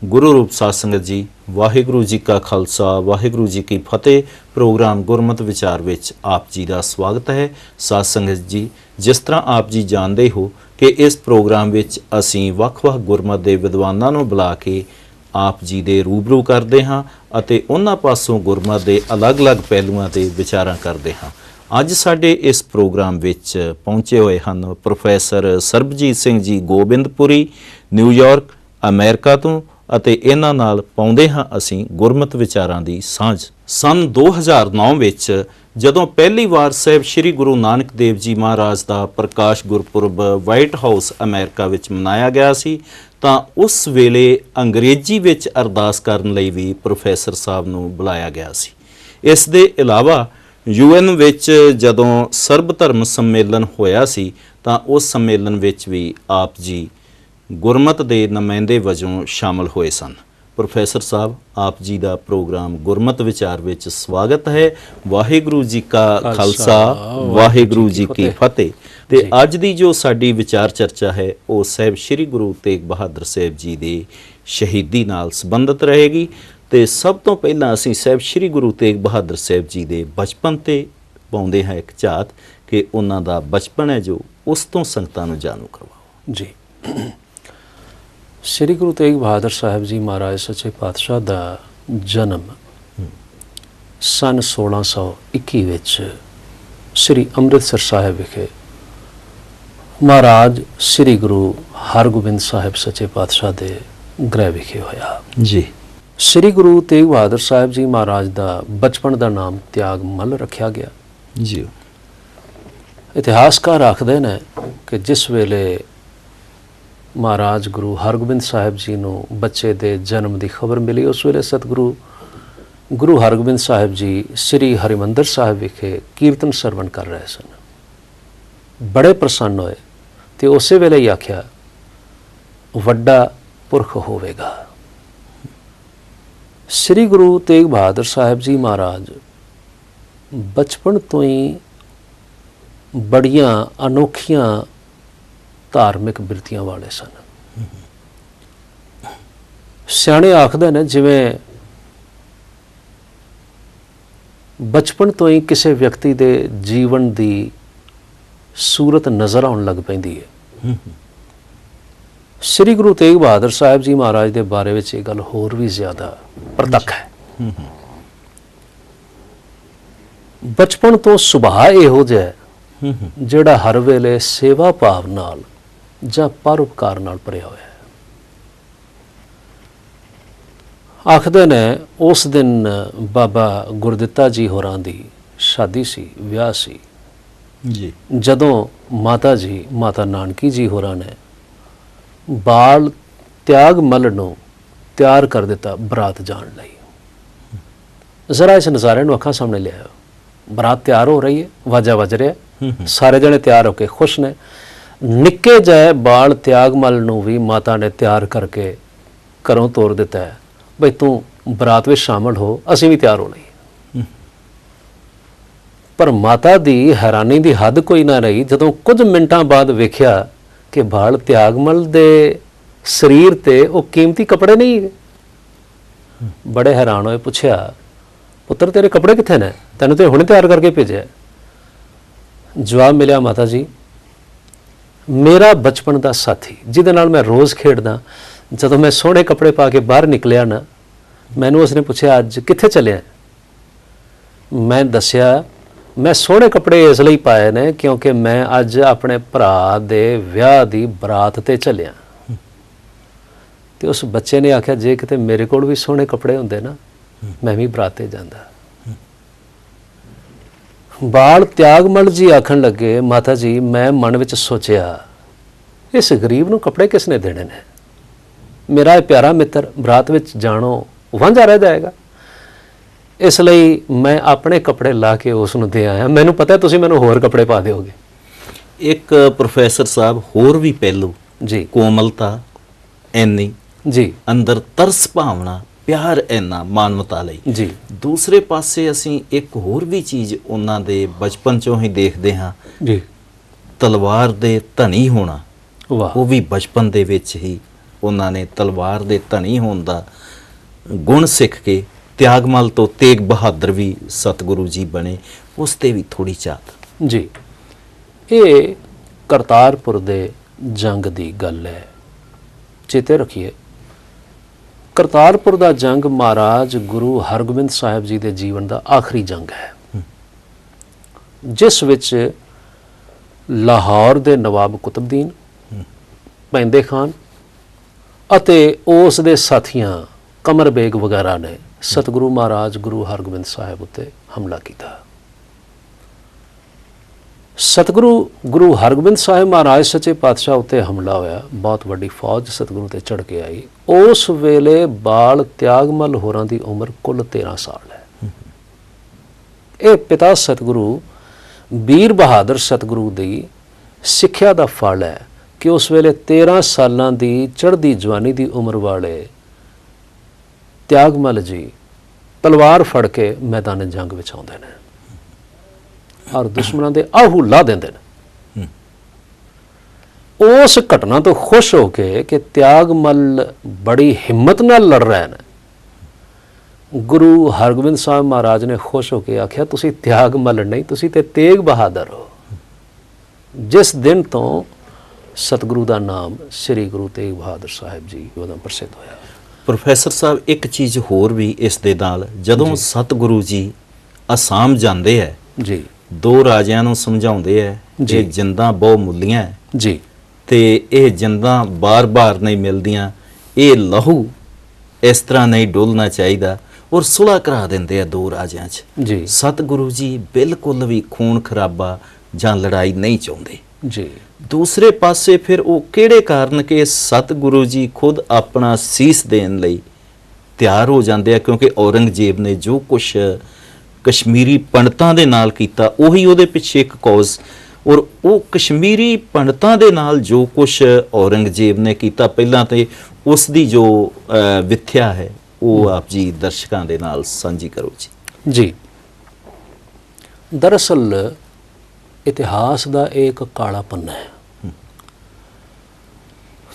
गुरु रूप साध संगत जी, वाहिगुरु जी का खालसा वाहिगुरु जी की फतेह। प्रोग्राम गुरमत विचार विच आप जी का स्वागत है। साध संगत जी, जिस तरह आप जी जानते हो कि इस प्रोग्राम विच असीं वख-वख गुरमत के विद्वानां नूं बुला के आप जी दे रूबरू करते हाँ अते उन्हां पासों गुरमत के अलग-अलग पहलुआं ते विचारां करते हाँ। अज साडे इस प्रोग्राम विच पहुँचे हुए हैं professor Sarabjit Singh ji Gobindpuri, New York America तो ਅਤੇ ਇਹਨਾਂ ਨਾਲ ਪਾਉਂਦੇ ਹਾਂ ਅਸੀਂ ਗੁਰਮਤ ਵਿਚਾਰਾਂ ਦੀ ਸਾਂਝ। ਸਨ 2009 ਵਿੱਚ ਜਦੋਂ ਪਹਿਲੀ ਵਾਰ ਸਾਹਿਬ ਸ੍ਰੀ ਗੁਰੂ ਨਾਨਕ ਦੇਵ ਜੀ ਮਹਾਰਾਜ ਦਾ ਪ੍ਰਕਾਸ਼ ਗੁਰਪੁਰਬ ਵਾਈਟ ਹਾਊਸ ਅਮਰੀਕਾ ਵਿੱਚ ਮਨਾਇਆ ਗਿਆ ਸੀ ਤਾਂ ਉਸ ਵੇਲੇ ਅੰਗਰੇਜ਼ੀ ਵਿੱਚ ਅਰਦਾਸ ਕਰਨ ਲਈ ਵੀ ਪ੍ਰੋਫੈਸਰ ਸਾਹਿਬ ਨੂੰ ਬੁਲਾਇਆ ਗਿਆ ਸੀ। ਇਸ ਦੇ ਇਲਾਵਾ UN ਵਿੱਚ ਜਦੋਂ ਸਰਬ ਧਰਮ ਸੰਮੇਲਨ ਹੋਇਆ ਸੀ ਤਾਂ ਉਸ ਸੰਮੇਲਨ ਵਿੱਚ ਵੀ ਆਪ ਜੀ गुरमत के नुमाइंदे वजों शामिल हुए सन। प्रोफैसर साहब, आप जी का प्रोग्राम गुरमत विचार विच स्वागत है। वाहिगुरु जी का खालसा वाहिगुरु जी की फतेह। ते अज दी जो साडी विचार चर्चा है वो साहिब श्री गुरु तेग बहादुर साहिब जी दे शहीदी नाल संबंधित रहेगी। ते सब तो पहला असीं साहिब श्री गुरु तेग बहादुर साहिब जी दे बचपन ते पाउंदे हां एक झात कि उन्हां दा बचपन है जो उस तो संगतां नूं जानू करवाओ जी। श्री गुरु तेग बहादुर साहब जी महाराज सच्चे पातशाह का जन्म सन 1621 विच श्री अमृतसर साहिब विखे महाराज श्री गुरु हरगोबिंद साहिब सच्चे पातशाह के गृह विखे होया जी। श्री गुरु तेग बहादुर साहब जी महाराज का बचपन का नाम त्यागमल रखा गया जी। इतिहासकार आखते हैं कि जिस वेले महाराज गुरु हरगोबिंद साहिब जी नूं बच्चे दे जन्म की खबर मिली उस वेले सतगुरु गुरु हरगोबिंद साहिब जी श्री हरिमंदर साहिब विखे कीर्तन सरवण कर रहे सन। बड़े प्रसन्न होए ते उस वेले ही आख्या वड्डा पुरख होवेगा। श्री गुरु तेग बहादुर साहिब जी महाराज बचपन तो ही बड़ियां अनोखियां धार्मिक बिरतियां वाले सन। सियाणे आखदे ने जिवें बचपन तो ही किसी व्यक्ति के जीवन की सूरत नज़र आउण लग पैंदी है। श्री गुरु तेग बहादुर साहिब जी महाराज के बारे में ये गल होर भी ज़्यादा प्रतख है। बचपन तो सुभाव इहो जिहा जिहड़ा हर वेले सेवा भाव नाल ਜਾਂ ਪਰਉਪਕਾਰ ਨਾਲ ਭਰਿਆ ਹੋਇਆ ਹੈ। ਆਖਦੇ ਨੇ ਉਸ ਦਿਨ ਬਾਬਾ ਗੁਰਦਿੱਤਾ ਜੀ ਹੋਰਾਂ ਦੀ ਸ਼ਾਦੀ ਸੀ, ਵਿਆਹ ਸੀ ਜੀ। ਜਦੋਂ ਮਾਤਾ ਜੀ ਮਾਤਾ ਨਾਨਕੀ ਜੀ ਹੋਰਾਂ ਨੇ ਬਾਲ ਤਿਆਗਮਲ ਨੂੰ ਤਿਆਰ ਕਰ ਦਿੱਤਾ ਬਰਾਤ ਜਾਣ ਲਈ। ਜ਼ਰਾ ਇਸ ਨਜ਼ਾਰੇ ਨੂੰ ਅੱਖਾਂ ਸਾਹਮਣੇ ਲਿਆਓ। ਬਰਾਤ ਤਿਆਰ ਹੋ ਰਹੀ ਹੈ, ਵਾਜਾ ਵੱਜ ਰਿਹਾ, ਸਾਰੇ ਜਣੇ ਤਿਆਰ ਹੋ ਕੇ ਖੁਸ਼ ਨੇ। निक्के जाए बाल त्यागमल नूं भी माता ने तैयार करके घरों तोर दिता है बई तू बरात में शामिल हो, असीं भी तैयार हो लईए। पर माता दी हैरानी दी हद कोई ना रही जदों कुछ मिनटां बाद वेख्या कि बाल त्यागमल दे शरीर ते वो कीमती कपड़े नहीं। बड़े हैरान होए, पुछया पुत्र तेरे कपड़े कित्थे ने, तैनूं ते हुणे तैयार करके भेजिया। जवाब मिलिया माता जी मेरा बचपन का साथी जिहदे नाल मैं रोज़ खेडदा, जदों मैं सोहणे कपड़े पा के बाहर निकलिया ना मैनूं उसने पुछया अज कित्थे चलिया। मैं दस्सिया मैं सोहणे कपड़े इसलिए पाए ने क्योंकि मैं अज अपने भरा दे विआह दी बरात ते चलिया। ते उस बच्चे ने आख्या जे किते मेरे कोल भी सोहणे कपड़े हुंदे ना मैं भी बरात ते जांदा। बाल त्यागमल जी आखन लगे माता जी मैं मन विच सोचिया इस गरीब नूं कपड़े किसने देने ने, मेरा प्यारा मित्र बरात विच जाणों वांझा रह जाएगा, इसलिए मैं अपने कपड़े ला के उसनूं दे आया। मैनूं पता है तुसीं मैनूं होर कपड़े पा दिओगे। एक प्रोफैसर साहब होर भी पहलू जी, कोमलता इन्नी जी, अंदर तरस भावना प्यार इन्ना मानवता लई जी। दूसरे पासे असीं एक होर भी चीज़ उन्हां दे बचपन चों ही देखदे हां जी, तलवार दे धनी होना वो भी बचपन दे विच ही ਉਹਨਾਂ ਨੇ ਤਲਵਾਰ ਦੇ ਧਨੀ ਹੋਣ ਦਾ ਗੁਣ ਸਿੱਖ ਕੇ ਤਿਆਗਮਲ ਤੋਂ ਤੇਗ ਬਹਾਦਰ ਵੀ ਸਤਿਗੁਰੂ ਜੀ ਬਣੇ, ਉਸ ਤੇ ਵੀ ਥੋੜੀ ਝਾਤ। ਜੀ, ਇਹ ਕਰਤਾਰਪੁਰ ਦੇ ਜੰਗ ਦੀ ਗੱਲ ਹੈ, ਚੇਤੇ ਰੱਖੀਏ। ਕਰਤਾਰਪੁਰ ਦਾ ਜੰਗ ਮਹਾਰਾਜ ਗੁਰੂ ਹਰਗੋਬਿੰਦ ਸਾਹਿਬ ਜੀ ਦੇ ਜੀਵਨ ਦਾ ਆਖਰੀ ਜੰਗ ਹੈ, ਜਿਸ ਵਿੱਚ ਲਾਹੌਰ ਦੇ ਨਵਾਬ ਕੁਤਬਦੀਨ, ਪੈਂਦੇ ਖਾਨ ਅਤੇ ਉਸ ਦੇ ਸਾਥੀਆਂ ਕਮਰ ਬੇਗ ਵਗੈਰਾ ਨੇ ਸਤਿਗੁਰੂ ਮਹਾਰਾਜ ਗੁਰੂ ਹਰਗੋਬਿੰਦ ਸਾਹਿਬ ਉੱਤੇ ਹਮਲਾ ਕੀਤਾ। ਸਤਿਗੁਰੂ ਗੁਰੂ ਹਰਗੋਬਿੰਦ ਸਾਹਿਬ ਮਹਾਰਾਜ ਸੱਚੇ ਪਾਤਸ਼ਾਹ ਉੱਤੇ ਹਮਲਾ ਹੋਇਆ, ਬਹੁਤ ਵੱਡੀ ਫੌਜ ਸਤਿਗੁਰੂ ਤੇ ਚੜ੍ਹ ਕੇ ਆਈ। ਉਸ ਵੇਲੇ ਬਾਲ ਤਿਆਗਮਲ ਹੋਰਾਂ ਦੀ ਉਮਰ ਕੁੱਲ 13 ਸਾਲ ਹੈ। ਇਹ ਪਿਤਾ ਸਤਿਗੁਰੂ ਵੀਰ ਬਹਾਦਰ ਸਤਿਗੁਰੂ ਦੀ ਸਿੱਖਿਆ ਦਾ ਫਲ ਹੈ ਕਿ ਉਸ ਵੇਲੇ 13 ਸਾਲਾਂ ਦੀ ਚੜ੍ਹਦੀ ਜਵਾਨੀ ਦੀ ਉਮਰ ਵਾਲੇ ਤਿਆਗਮਲ ਜੀ ਤਲਵਾਰ ਫੜ ਕੇ ਮੈਦਾਨ ਜੰਗ ਵਿੱਚ ਆਉਂਦੇ ਨੇ ਔਰ ਦੁਸ਼ਮਣਾਂ ਦੇ ਆਹੂ ਲਾ ਦਿੰਦੇ ਨੇ। ਉਸ ਘਟਨਾ ਤੋਂ ਖੁਸ਼ ਹੋ ਕੇ ਕਿ ਤਿਆਗਮਲ ਬੜੀ ਹਿੰਮਤ ਨਾਲ ਲੜ ਰਹੇ ਨੇ, ਗੁਰੂ ਹਰਗੋਬਿੰਦ ਸਾਹਿਬ ਮਹਾਰਾਜ ਨੇ ਖੁਸ਼ ਹੋ ਕੇ ਆਖਿਆ, ਤੁਸੀਂ ਤਿਆਗਮਲ ਨਹੀਂ, ਤੁਸੀਂ ਤੇ ਤੇਗ ਬਹਾਦਰ ਹੋ। ਜਿਸ ਦਿਨ ਤੋਂ ਸਤਿਗੁਰੂ ਦਾ ਨਾਮ ਸ੍ਰੀ ਗੁਰੂ ਤੇਗ ਬਹਾਦਰ ਸਾਹਿਬ ਜੀ ਉਦੋਂ ਪ੍ਰਸਿੱਧ ਹੋਇਆ। ਪ੍ਰੋਫੈਸਰ ਸਾਹਿਬ, ਇੱਕ ਚੀਜ਼ ਹੋਰ ਵੀ ਇਸ ਦੇ ਨਾਲ, ਜਦੋਂ ਸਤਿਗੁਰੂ ਜੀ ਅਸਾਮ ਜਾਂਦੇ ਹੈ ਜੀ, 2 ਰਾਜਿਆਂ ਨੂੰ ਸਮਝਾਉਂਦੇ ਹੈ ਕਿ ਜਿੰਦਾਂ ਬਹੁ ਮੁੱਲੀਆਂ ਹੈ ਜੀ, ਤੇ ਇਹ ਜਿੰਦਾਂ ਬਾਰ-ਬਾਰ ਨਹੀਂ ਮਿਲਦੀਆਂ, ਇਹ ਲਹੂ ਇਸ ਤਰ੍ਹਾਂ ਨਹੀਂ ਡੁੱਲਣਾ ਚਾਹੀਦਾ, ਔਰ ਸੁਲ੍ਹਾ ਕਰਾ ਦਿੰਦੇ ਆ 2 ਰਾਜਿਆਂ 'ਚ ਜੀ। ਸਤਿਗੁਰੂ ਜੀ ਬਿਲਕੁਲ ਵੀ ਖੂਨ ਖਰਾਬਾ ਜਾਂ ਲੜਾਈ ਨਹੀਂ ਚਾਹੁੰਦੇ ਜੀ। ਦੂਸਰੇ ਪਾਸੇ ਫਿਰ ਉਹ ਕਿਹੜੇ ਕਾਰਨ ਕਿ ਸਤਿਗੁਰੂ ਜੀ ਖੁਦ ਆਪਣਾ ਸੀਸ ਦੇਣ ਲਈ ਤਿਆਰ ਹੋ ਜਾਂਦੇ ਆ, ਕਿਉਂਕਿ ਔਰੰਗਜ਼ੇਬ ਨੇ ਜੋ ਕੁਛ ਕਸ਼ਮੀਰੀ ਪੰਡਤਾਂ ਦੇ ਨਾਲ ਕੀਤਾ ਉਹੀ ਉਹਦੇ ਪਿੱਛੇ ਇੱਕ ਕੌਜ਼, ਔਰ ਉਹ ਕਸ਼ਮੀਰੀ ਪੰਡਤਾਂ ਦੇ ਨਾਲ ਜੋ ਕੁਛ ਔਰੰਗਜ਼ੇਬ ਨੇ ਕੀਤਾ, ਪਹਿਲਾਂ ਤੇ ਉਸ ਦੀ ਜੋ ਵਿਥਿਆ ਹੈ ਉਹ ਆਪ ਜੀ ਦਰਸ਼ਕਾਂ ਦੇ ਨਾਲ ਸਾਂਝੀ ਕਰੋ ਜੀ। ਜੀ, ਦਰਅਸਲ ਇਤਿਹਾਸ ਦਾ ਇੱਕ ਕਾਲਾ ਪੰਨਾ ਹੈ।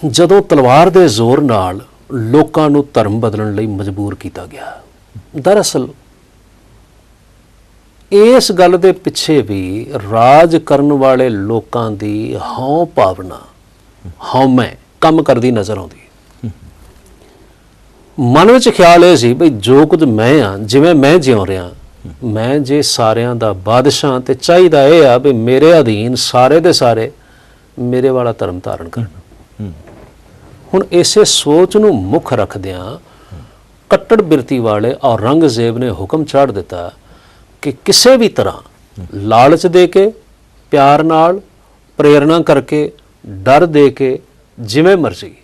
ਜਦੋਂ ਤਲਵਾਰ ਦੇ ਜ਼ੋਰ ਨਾਲ ਲੋਕਾਂ ਨੂੰ ਧਰਮ ਬਦਲਣ ਲਈ ਮਜਬੂਰ ਕੀਤਾ ਗਿਆ, ਦਰਅਸਲ ਇਸ ਗੱਲ ਦੇ ਪਿੱਛੇ ਵੀ ਰਾਜ ਕਰਨ ਵਾਲੇ ਲੋਕਾਂ ਦੀ ਹਉ ਭਾਵਨਾ, ਹਉਮੈ ਕੰਮ ਕਰਦੀ ਨਜ਼ਰ ਆਉਂਦੀ ਹੈ। ਮਨ ਵਿੱਚ ਖਿਆਲ ਇਹ ਸੀ ਬਈ ਜੋ ਕੁਝ ਮੈਂ ਆ, ਜਿਵੇਂ ਮੈਂ ਜਿਉਂ ਰਿਹਾ, ਮੈਂ ਜੇ ਸਾਰਿਆਂ ਦਾ ਬਾਦਸ਼ਾਹ, ਤੇ ਚਾਹੀਦਾ ਇਹ ਆ ਵੀ ਮੇਰੇ ਅਧੀਨ ਸਾਰੇ ਦੇ ਸਾਰੇ ਮੇਰੇ ਵਾਲਾ ਧਰਮ ਧਾਰਨ ਕਰਨ। ਹੁਣ ਇਸੇ ਸੋਚ ਨੂੰ ਮੁੱਖ ਰੱਖਦਿਆਂ ਕੱਟੜ ਬਿਰਤੀ ਵਾਲੇ ਔਰੰਗਜ਼ੇਬ ਨੇ ਹੁਕਮ ਚਾੜ ਦਿੱਤਾ ਕਿ ਕਿਸੇ ਵੀ ਤਰ੍ਹਾਂ ਲਾਲਚ ਦੇ ਕੇ, ਪਿਆਰ ਨਾਲ, ਪ੍ਰੇਰਣਾ ਕਰਕੇ, ਡਰ ਦੇ ਕੇ, ਜਿਵੇਂ ਮਰਜ਼ੀ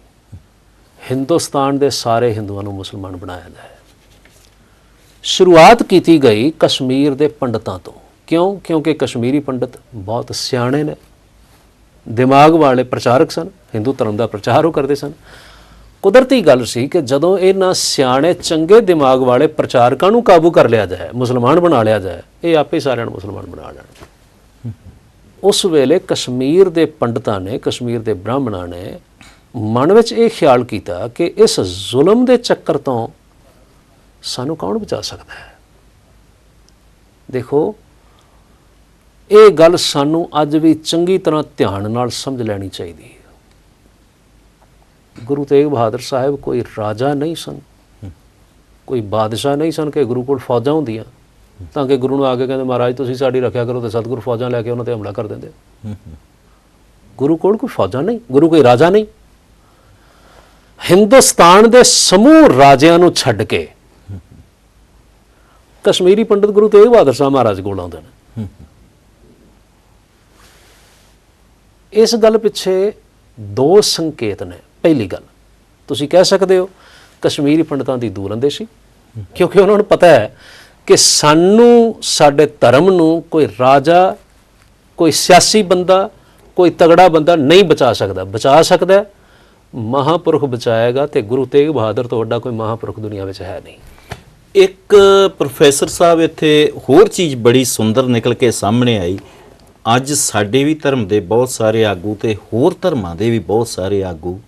ਹਿੰਦੁਸਤਾਨ ਦੇ ਸਾਰੇ ਹਿੰਦੂਆਂ ਨੂੰ ਮੁਸਲਮਾਨ ਬਣਾਇਆ ਜਾਏ। ਸ਼ੁਰੂਆਤ ਕੀਤੀ ਗਈ ਕਸ਼ਮੀਰ ਦੇ ਪੰਡਤਾਂ ਤੋਂ। ਕਿਉਂ? ਕਿਉਂਕਿ ਕਸ਼ਮੀਰੀ ਪੰਡਤ ਬਹੁਤ ਸਿਆਣੇ ਨੇ, ਦਿਮਾਗ ਵਾਲੇ ਪ੍ਰਚਾਰਕ ਸਨ, ਹਿੰਦੂ ਧਰਮ ਦਾ ਪ੍ਰਚਾਰ ਉਹ ਕਰਦੇ ਸਨ। ਕੁਦਰਤੀ ਗੱਲ ਸੀ ਕਿ ਜਦੋਂ ਇਹਨਾਂ ਸਿਆਣੇ ਚੰਗੇ ਦਿਮਾਗ ਵਾਲੇ ਪ੍ਰਚਾਰਕਾਂ ਨੂੰ ਕਾਬੂ ਕਰ ਲਿਆ ਜਾਏ, ਮੁਸਲਮਾਨ ਬਣਾ ਲਿਆ ਜਾਏ, ਇਹ ਆਪੇ ਸਾਰਿਆਂ ਨੂੰ ਮੁਸਲਮਾਨ ਬਣਾ ਲੈਣ। ਉਸ ਵੇਲੇ ਕਸ਼ਮੀਰ ਦੇ ਪੰਡਤਾਂ ਨੇ, ਕਸ਼ਮੀਰ ਦੇ ਬ੍ਰਾਹਮਣਾਂ ਨੇ ਮਨ ਵਿੱਚ ਇਹ ਖਿਆਲ ਕੀਤਾ ਕਿ ਇਸ ਜ਼ੁਲਮ ਦੇ ਚੱਕਰ ਤੋਂ ਸਾਨੂੰ ਕੌਣ ਬਚਾ ਸਕਦਾ ਹੈ। ਦੇਖੋ, ਇਹ ਗੱਲ ਸਾਨੂੰ ਅੱਜ ਵੀ ਚੰਗੀ ਤਰ੍ਹਾਂ ਧਿਆਨ ਨਾਲ ਸਮਝ ਲੈਣੀ ਚਾਹੀਦੀ ਹੈ। ਗੁਰੂ ਤੇਗ ਬਹਾਦਰ ਸਾਹਿਬ ਕੋਈ ਰਾਜਾ ਨਹੀਂ ਸਨ, ਕੋਈ ਬਾਦਸ਼ਾਹ ਨਹੀਂ ਸਨ ਕਿ ਗੁਰੂ ਕੋਲ ਫੌਜਾਂ ਹੁੰਦੀਆਂ ਤਾਂ ਕਿ ਗੁਰੂ ਨੂੰ ਆ ਕੇ ਕਹਿੰਦੇ ਮਹਾਰਾਜ ਤੁਸੀਂ ਸਾਡੀ ਰੱਖਿਆ ਕਰੋ, ਤੇ ਸਤਿਗੁਰੂ ਫੌਜਾਂ ਲੈ ਕੇ ਉਹਨਾਂ ਤੇ ਹਮਲਾ ਕਰ ਦਿੰਦੇ। ਗੁਰੂ ਕੋਲ ਕੋਈ ਫੌਜਾਂ ਨਹੀਂ, ਗੁਰੂ ਕੋਈ ਰਾਜਾ ਨਹੀਂ। ਹਿੰਦੁਸਤਾਨ ਦੇ ਸਮੂਹ ਰਾਜਿਆਂ ਨੂੰ ਛੱਡ ਕੇ ਕਸ਼ਮੀਰੀ ਪੰਡਤ ਗੁਰੂ ਤੇਗ ਬਹਾਦਰ ਸਾਹਿਬ ਮਹਾਰਾਜ ਕੋਲ ਆਉਂਦੇ ਨੇ। ਇਸ ਗੱਲ ਪਿੱਛੇ 2 ਸੰਕੇਤ ਨੇ। ਪਹਿਲੀ ਗੱਲ, ਤੁਸੀਂ ਕਹਿ ਸਕਦੇ ਹੋ ਕਸ਼ਮੀਰੀ ਪੰਡਤਾਂ ਦੀ ਦੂਰਅੰਦੇਸ਼ੀ, ਕਿਉਂਕਿ ਉਹਨਾਂ ਨੂੰ ਪਤਾ ਹੈ ਕਿ ਸਾਨੂੰ, ਸਾਡੇ ਧਰਮ ਨੂੰ ਕੋਈ ਰਾਜਾ, ਕੋਈ ਸਿਆਸੀ ਬੰਦਾ, ਕੋਈ ਤਗੜਾ ਬੰਦਾ ਨਹੀਂ ਬਚਾ ਸਕਦਾ। ਬਚਾ ਸਕਦਾ ਮਹਾਂਪੁਰਖ ਬਚਾਏਗਾ, ਤੇ ਗੁਰੂ ਤੇਗ ਬਹਾਦਰ ਤੋਂ ਵੱਡਾ ਕੋਈ ਮਹਾਂਪੁਰਖ ਦੁਨੀਆ ਵਿੱਚ ਹੈ ਨਹੀਂ। ਇੱਕ ਪ੍ਰੋਫੈਸਰ ਸਾਹਿਬ, ਇੱਥੇ ਹੋਰ ਚੀਜ਼ ਬੜੀ ਸੁੰਦਰ ਨਿਕਲ ਕੇ ਸਾਹਮਣੇ ਆਈ। ਅੱਜ ਸਾਡੇ ਵੀ ਧਰਮ ਦੇ ਬਹੁਤ ਸਾਰੇ ਆਗੂ ਤੇ ਹੋਰ ਧਰਮਾਂ ਦੇ ਵੀ ਬਹੁਤ ਸਾਰੇ ਆਗੂ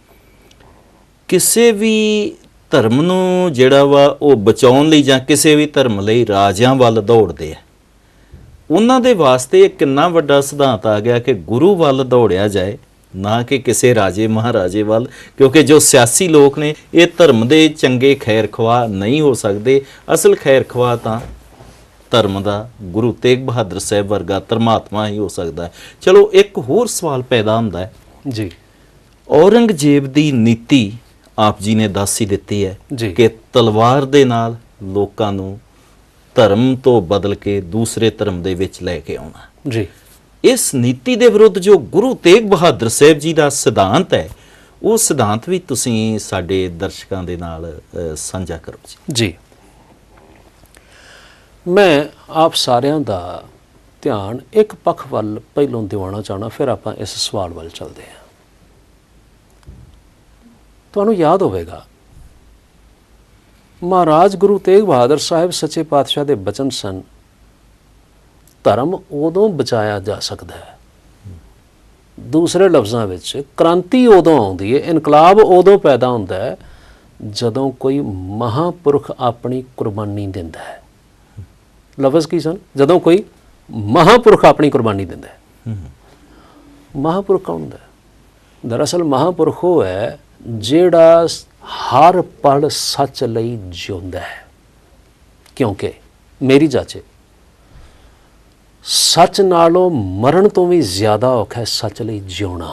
ਕਿਸੇ ਵੀ ਧਰਮ ਨੂੰ ਜਿਹੜਾ ਵਾ ਉਹ ਬਚਾਉਣ ਲਈ ਜਾਂ ਕਿਸੇ ਵੀ ਧਰਮ ਲਈ ਰਾਜਿਆਂ ਵੱਲ ਦੌੜਦੇ ਆ। ਉਹਨਾਂ ਦੇ ਵਾਸਤੇ ਇਹ ਕਿੰਨਾ ਵੱਡਾ ਸਿਧਾਂਤ ਆ ਗਿਆ ਕਿ ਗੁਰੂ ਵੱਲ ਦੌੜਿਆ ਜਾਏ, ਨਾ ਕਿ ਕਿਸੇ ਰਾਜੇ ਮਹਾਰਾਜੇ ਵੱਲ, ਕਿਉਂਕਿ ਜੋ ਸਿਆਸੀ ਲੋਕ ਨੇ ਇਹ ਧਰਮ ਦੇ ਚੰਗੇ ਖੈਰ ਖਵਾਹ ਨਹੀਂ ਹੋ ਸਕਦੇ। ਅਸਲ ਖੈਰ ਖਵਾਹ ਤਾਂ ਧਰਮ ਦਾ ਗੁਰੂ ਤੇਗ ਬਹਾਦਰ ਸਾਹਿਬ ਵਰਗਾ ਧਰਮਾਤਮਾ ਹੀ ਹੋ ਸਕਦਾ ਹੈ। ਚਲੋ ਇੱਕ ਹੋਰ ਸਵਾਲ ਪੈਦਾ ਹੁੰਦਾ ਹੈ ਜੀ। ਔਰੰਗਜ਼ੇਬ ਦੀ ਨੀਤੀ ਆਪ ਜੀ ਨੇ ਦੱਸ ਹੀ ਦਿੱਤੀ ਹੈ ਜੀ। ਕਿ ਤਲਵਾਰ ਦੇ ਨਾਲ ਲੋਕਾਂ ਨੂੰ ਧਰਮ ਤੋਂ ਬਦਲ ਕੇ ਦੂਸਰੇ ਧਰਮ ਦੇ ਵਿੱਚ ਲੈ ਕੇ ਆਉਣਾ। ਜੀ। ਇਸ ਨੀਤੀ ਦੇ ਵਿਰੁੱਧ ਜੋ ਗੁਰੂ ਤੇਗ ਬਹਾਦਰ ਸਾਹਿਬ ਜੀ ਦਾ ਸਿਧਾਂਤ ਹੈ, ਉਹ ਸਿਧਾਂਤ ਵੀ ਤੁਸੀਂ ਸਾਡੇ ਦਰਸ਼ਕਾਂ ਦੇ ਨਾਲ ਸਾਂਝਾ ਕਰੋ ਜੀ। ਜੀ, ਮੈਂ ਆਪ ਸਾਰਿਆਂ ਦਾ ਧਿਆਨ ਇੱਕ ਪੱਖ ਵੱਲ ਪਹਿਲੋਂ ਦਿਵਾਉਣਾ ਚਾਹਣਾ, ਫਿਰ ਆਪਾਂ ਇਸ ਸਵਾਲ ਵੱਲ ਚੱਲਦੇ ਹਾਂ। ਤੁਹਾਨੂੰ ਯਾਦ ਹੋਵੇਗਾ ਮਹਾਰਾਜ ਗੁਰੂ ਤੇਗ ਬਹਾਦਰ ਸਾਹਿਬ ਸੱਚੇ ਪਾਤਸ਼ਾਹ ਦੇ ਬਚਨ ਸਨ, ਧਰਮ ਉਦੋਂ ਬਚਾਇਆ ਜਾ ਸਕਦਾ ਹੈ, ਦੂਸਰੇ ਲਫ਼ਜ਼ਾਂ ਵਿੱਚ ਕ੍ਰਾਂਤੀ ਉਦੋਂ ਆਉਂਦੀ ਹੈ, ਇਨਕਲਾਬ ਉਦੋਂ ਪੈਦਾ ਹੁੰਦਾ ਹੈ ਜਦੋਂ ਕੋਈ ਮਹਾਂਪੁਰਖ ਆਪਣੀ ਕੁਰਬਾਨੀ ਦਿੰਦਾ ਹੈ। ਲਫ਼ਜ਼ ਕੀ ਸਨ? ਜਦੋਂ ਕੋਈ ਮਹਾਂਪੁਰਖ ਆਪਣੀ ਕੁਰਬਾਨੀ ਦਿੰਦਾ ਹੈ। ਮਹਾਂਪੁਰਖ ਕੌਣ ਹੁੰਦਾ ਹੈ? ਦਰਅਸਲ ਮਹਾਂਪੁਰਖ ਉਹ ਹੈ ਜਿਹੜਾ ਹਰ ਪਲ ਸੱਚ ਲਈ ਜਿਉਂਦਾ ਹੈ, ਕਿਉਂਕਿ ਮੇਰੀ ਜਾਚੇ ਸੱਚ ਨਾਲੋਂ ਮਰਨ ਤੋਂ ਵੀ ਜ਼ਿਆਦਾ ਔਖਾ ਹੈ ਸੱਚ ਲਈ ਜਿਉਣਾ,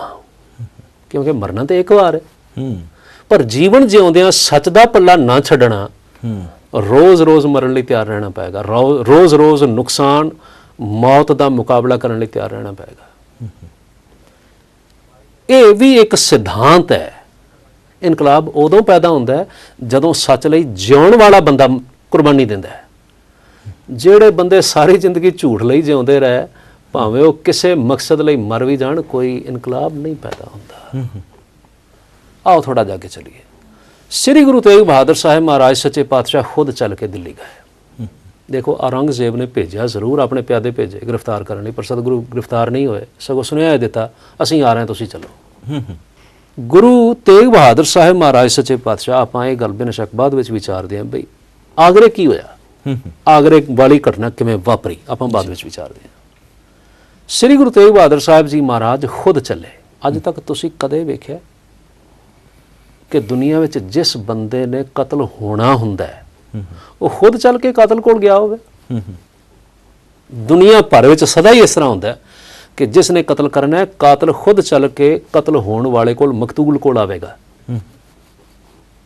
ਕਿਉਂਕਿ ਮਰਨਾ ਤੇ ਇੱਕ ਵਾਰ ਹੈ, ਪਰ ਜੀਵਨ ਜਿਉਂਦਿਆਂ ਸੱਚ ਦਾ ਪੱਲਾ ਨਾ ਛੱਡਣਾ, ਰੋਜ਼-ਰੋਜ਼ ਮਰਨ ਲਈ ਤਿਆਰ ਰਹਿਣਾ ਪਏਗਾ, ਰੋਜ਼-ਰੋਜ਼ ਨੁਕਸਾਨ ਮੌਤ ਦਾ ਮੁਕਾਬਲਾ ਕਰਨ ਲਈ ਤਿਆਰ ਰਹਿਣਾ ਪਏਗਾ। ਇਹ ਵੀ ਇੱਕ ਸਿਧਾਂਤ ਹੈ। ਇਨਕਲਾਬ ਉਦੋਂ ਪੈਦਾ ਹੁੰਦਾ ਹੈ ਜਦੋਂ ਸੱਚ ਲਈ ਜਿਉਣ ਵਾਲਾ ਬੰਦਾ ਕੁਰਬਾਨੀ ਦਿੰਦਾ ਹੈ। ਜਿਹੜੇ ਬੰਦੇ ਸਾਰੀ ਜ਼ਿੰਦਗੀ ਝੂਠ ਲਈ ਜਿਉਂਦੇ ਰਹੇ, ਭਾਵੇਂ ਉਹ ਕਿਸੇ ਮਕਸਦ ਲਈ ਮਰ ਵੀ ਜਾਣ, ਕੋਈ ਇਨਕਲਾਬ ਨਹੀਂ ਪੈਦਾ ਹੁੰਦਾ। ਆਓ ਥੋੜਾ ਜਾ ਕੇ ਚਲੀਏ। ਸ੍ਰੀ ਗੁਰੂ ਤੇਗ ਬਹਾਦਰ ਸਾਹਿਬ ਮਹਾਰਾਜ ਸੱਚੇ ਪਾਤਸ਼ਾਹ ਖੁਦ ਚੱਲ ਕੇ ਦਿੱਲੀ ਗਏ। ਦੇਖੋ, ਔਰੰਗਜ਼ੇਬ ਨੇ ਭੇਜਿਆ ਜ਼ਰੂਰ, ਆਪਣੇ ਪਿਆਦੇ ਭੇਜੇ ਗ੍ਰਿਫਤਾਰ ਕਰਨ ਲਈ, ਪਰ ਸਤਿਗੁਰੂ ਗ੍ਰਿਫਤਾਰ ਨਹੀਂ ਹੋਏ, ਸਗੋਂ ਸੁਨੇਹਾ ਦਿੱਤਾ ਅਸੀਂ ਆ ਰਹੇ ਹਾਂ, ਤੁਸੀਂ ਚਲੋ। ਗੁਰੂ ਤੇਗ ਬਹਾਦਰ ਸਾਹਿਬ ਮਹਾਰਾਜ ਸੱਚੇ ਪਾਤਸ਼ਾਹ, ਆਪਾਂ ਇਹ ਗੱਲ ਬੇਸ਼ੱਕ ਬਾਅਦ ਵਿੱਚ ਵਿਚਾਰਦੇ ਹਾਂ ਬਈ ਆਗਰੇ ਕੀ ਹੋਇਆ, ਆਗਰੇ ਵਾਲੀ ਘਟਨਾ ਕਿਵੇਂ ਵਾਪਰੀ, ਆਪਾਂ ਬਾਅਦ ਵਿੱਚ ਵਿਚਾਰਦੇ ਹਾਂ। ਸ੍ਰੀ ਗੁਰੂ ਤੇਗ ਬਹਾਦਰ ਸਾਹਿਬ ਜੀ ਮਹਾਰਾਜ ਖੁਦ ਚੱਲੇ। ਅੱਜ ਤੱਕ ਤੁਸੀਂ ਕਦੇ ਵੇਖਿਆ ਕਿ ਦੁਨੀਆ ਵਿੱਚ ਜਿਸ ਬੰਦੇ ਨੇ ਕਤਲ ਹੋਣਾ ਹੁੰਦਾ ਹੈ ਉਹ ਖੁਦ ਚੱਲ ਕੇ ਕਾਤਲ ਕੋਲ ਗਿਆ ਹੋਵੇ? ਦੁਨੀਆ ਭਰ ਵਿੱਚ ਸਦਾ ਹੀ ਇਸ ਤਰ੍ਹਾਂ ਹੁੰਦਾ ਹੈ ਕਿ ਜਿਸ ਨੇ ਕਤਲ ਕਰਨਾ ਹੈ, ਕਾਤਲ ਖੁਦ ਚੱਲ ਕੇ ਕਤਲ ਹੋਣ ਵਾਲੇ ਕੋਲ, ਮਕਤੂਲ ਕੋਲ ਆਵੇਗਾ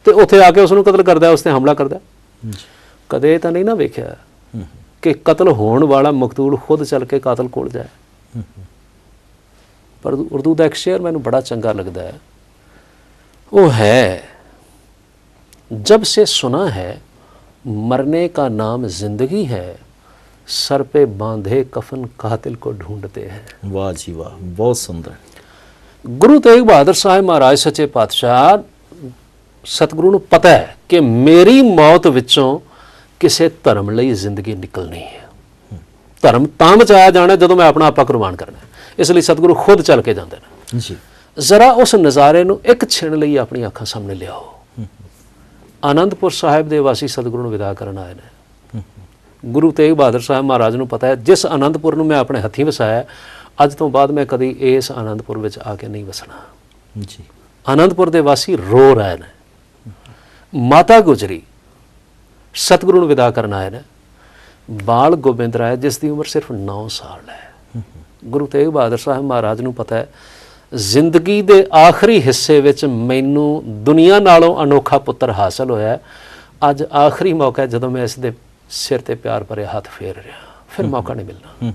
ਤੇ ਉੱਥੇ ਆ ਕੇ ਉਸ ਨੂੰ ਕਤਲ ਕਰਦਾ, ਉਸ ਤੇ ਹਮਲਾ ਕਰਦਾ। ਕਦੇ ਤਾਂ ਨਹੀਂ ਨਾ ਵੇਖਿਆ ਕਿ ਕਤਲ ਹੋਣ ਵਾਲਾ ਮਕਤੂਲ ਖੁਦ ਚੱਲ ਕੇ ਕਾਤਲ ਕੋਲ ਜਾਏ। ਪਰ ਉਰਦੂ ਦਾ ਇੱਕ ਸ਼ੇਅਰ ਮੈਨੂੰ ਬੜਾ ਚੰਗਾ ਲੱਗਦਾ ਹੈ, ਉਹ ਹੈ जब से सुना है मरने का नाम जिंदगी है, सर पे बांधे कफन कातिल को ढूंढते हैं। वाह जी वाह, बहुत सुंदर। गुरु तेग बहादुर साहिब महाराज सच्चे पातशाह सतगुरु ਨੂੰ ਪਤਾ ਹੈ ਕਿ ਮੇਰੀ ਮੌਤ ਵਿੱਚੋਂ ਕਿਸੇ ਧਰਮ ਲਈ ਜ਼ਿੰਦਗੀ ਨਿਕਲਣੀ ਹੈ। ਧਰਮ ਤਾਂ ਬਚਾਇਆ ਜਾਣਾ ਜਦੋਂ ਮੈਂ ਆਪਣਾ ਆਪਾ ਕੁਰਬਾਨ ਕਰਨਾ, ਇਸ ਲਈ ਸਤਿਗੁਰੂ ਖੁਦ ਚੱਲ ਕੇ ਜਾਂਦੇ ਨੇ ਜੀ। ਜ਼ਰਾ ਉਸ ਨਜ਼ਾਰੇ ਨੂੰ ਇੱਕ ਛਿਣ ਲਈ ਆਪਣੀ ਅੱਖਾਂ ਸਾਹਮਣੇ ਲਿਆਓ। ਆਨੰਦਪੁਰ ਸਾਹਿਬ ਦੇ ਵਾਸੀ ਸਤਿਗੁਰੂ ਨੂੰ ਵਿਦਾ ਕਰਨ ਆਏ ਨੇ। ਗੁਰੂ ਤੇਗ ਬਹਾਦਰ ਸਾਹਿਬ ਮਹਾਰਾਜ ਨੂੰ ਪਤਾ ਹੈ ਜਿਸ ਆਨੰਦਪੁਰ ਨੂੰ ਮੈਂ ਆਪਣੇ ਹੱਥੀਂ ਵਸਾਇਆ, ਅੱਜ ਤੋਂ ਬਾਅਦ ਮੈਂ ਕਦੀ ਇਸ ਆਨੰਦਪੁਰ ਵਿੱਚ ਆ ਕੇ ਨਹੀਂ ਵਸਣਾ ਜੀ। ਆਨੰਦਪੁਰ ਦੇ ਵਾਸੀ ਰੋ ਰਹੇ ਨੇ। ਮਾਤਾ ਗੁਜਰੀ ਸਤਿਗੁਰੂ ਨੂੰ ਵਿਦਾ ਕਰਨ ਆਏ ਨੇ। ਬਾਲ ਗੋਬਿੰਦ ਰਾਏ ਜਿਸ ਦੀ ਉਮਰ ਸਿਰਫ 9 ਸਾਲ ਹੈ। ਗੁਰੂ ਤੇਗ ਬਹਾਦਰ ਸਾਹਿਬ ਮਹਾਰਾਜ ਨੂੰ ਪਤਾ ਹੈ ਜ਼ਿੰਦਗੀ ਦੇ ਆਖਰੀ ਹਿੱਸੇ ਵਿੱਚ ਮੈਨੂੰ ਦੁਨੀਆ ਨਾਲੋਂ ਅਨੋਖਾ ਪੁੱਤਰ ਹਾਸਲ ਹੋਇਆ, ਅੱਜ ਆਖਰੀ ਮੌਕਾ ਜਦੋਂ ਮੈਂ ਇਸ ਦੇ ਸਿਰ ਤੇ ਪਿਆਰ ਭਰੇ ਹੱਥ ਫੇਰ ਰਿਹਾ, ਫਿਰ ਮੌਕਾ ਨਹੀਂ ਮਿਲਣਾ।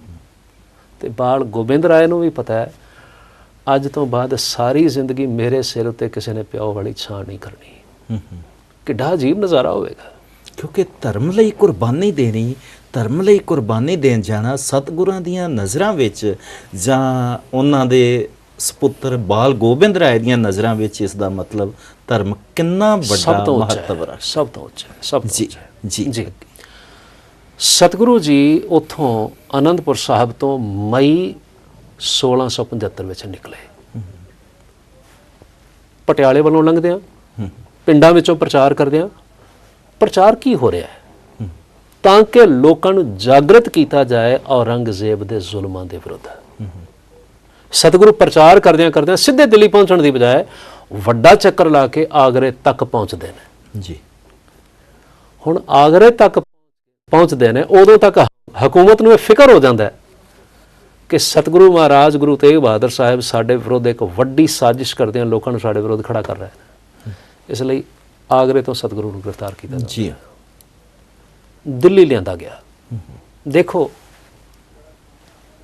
ਤੇ ਬਾਲ ਗੋਬਿੰਦ ਰਾਏ ਨੂੰ ਵੀ ਪਤਾ ਹੈ ਅੱਜ ਤੋਂ ਬਾਅਦ ਸਾਰੀ ਜ਼ਿੰਦਗੀ ਮੇਰੇ ਸਿਰ ਉੱਤੇ ਕਿਸੇ ਨੇ ਪਿਓ ਵਾਲੀ ਛਾਂ ਨਹੀਂ ਕਰਨੀ। ਕਿੱਡਾ ਅਜੀਬ ਨਜ਼ਾਰਾ ਹੋਵੇਗਾ। ਕਿਉਂਕਿ ਧਰਮ ਲਈ ਕੁਰਬਾਨੀ ਦੇਣੀ, ਧਰਮ ਲਈ ਕੁਰਬਾਨੀ ਦੇਣ ਜਾਣਾ ਸਤਿਗੁਰਾਂ ਦੀਆਂ ਨਜ਼ਰਾਂ ਵਿੱਚ ਜਾਂ ਉਹਨਾਂ ਦੇ ਸਪੁੱਤਰ ਬਾਲ ਗੋਬਿੰਦ ਰਾਏ ਦੀਆਂ ਨਜ਼ਰਾਂ ਵਿੱਚ ਇਸ ਦਾ ਮਤਲਬ ਧਰਮ ਕਿੰਨਾ ਵੱਡਾ ਮਹੱਤਵ ਰੱਖਦਾ, ਸਭ ਤੋਂ ਉੱਚਾ, ਸਭ ਤੋਂ ਜੀ ਜੀ ਜੀ। ਸਤਿਗੁਰੂ ਜੀ ਉੱਥੋਂ ਆਨੰਦਪੁਰ ਸਾਹਿਬ ਤੋਂ ਮਈ 1675 ਵਿੱਚ ਨਿਕਲੇ। ਪਟਿਆਲੇ ਵੱਲੋਂ ਲੰਘਦੇ ਆ ਪਿੰਡਾਂ ਵਿੱਚੋਂ ਪ੍ਰਚਾਰ ਕਰਦੇ ਹਾਂ। ਪ੍ਰਚਾਰ ਕੀ ਹੋ ਰਿਹਾ ਹੈ? ਤਾਂ ਕਿ ਲੋਕਾਂ ਨੂੰ ਜਾਗਰਤ ਕੀਤਾ ਜਾਏ ਔਰੰਗਜ਼ੇਬ ਦੇ ਜ਼ੁਲਮਾਂ ਦੇ ਵਿਰੁੱਧ। ਸਤਿਗੁਰੂ ਪ੍ਰਚਾਰ ਕਰਦਿਆਂ ਸਿੱਧੇ ਦਿੱਲੀ ਪਹੁੰਚਣ ਦੀ ਬਜਾਏ ਵੱਡਾ ਚੱਕਰ ਲਾ ਕੇ ਆਗਰੇ ਤੱਕ ਪਹੁੰਚਦੇ ਨੇ ਜੀ। ਹੁਣ ਆਗਰੇ ਤੱਕ ਪਹੁੰਚਦੇ ਨੇ, ਉਦੋਂ ਤੱਕ ਹਕੂਮਤ ਨੂੰ ਇਹ ਫਿਕਰ ਹੋ ਜਾਂਦਾ ਹੈ ਕਿ ਸਤਿਗੁਰੂ ਮਹਾਰਾਜ ਗੁਰੂ ਤੇਗ ਬਹਾਦਰ ਸਾਹਿਬ ਸਾਡੇ ਵਿਰੁੱਧ ਇੱਕ ਵੱਡੀ ਸਾਜ਼ਿਸ਼ ਕਰਦੇ ਹਨ, ਲੋਕਾਂ ਨੂੰ ਸਾਡੇ ਵਿਰੁੱਧ ਖੜਾ ਕਰ ਰਹੇ ਨੇ। ਇਸ ਲਈ ਆਗਰੇ ਤੋਂ ਸਤਿਗੁਰੂ ਨੂੰ ਗ੍ਰਿਫਤਾਰ ਕੀਤਾ ਜੀ, ਦਿੱਲੀ ਲਿਆਂਦਾ ਗਿਆ। ਦੇਖੋ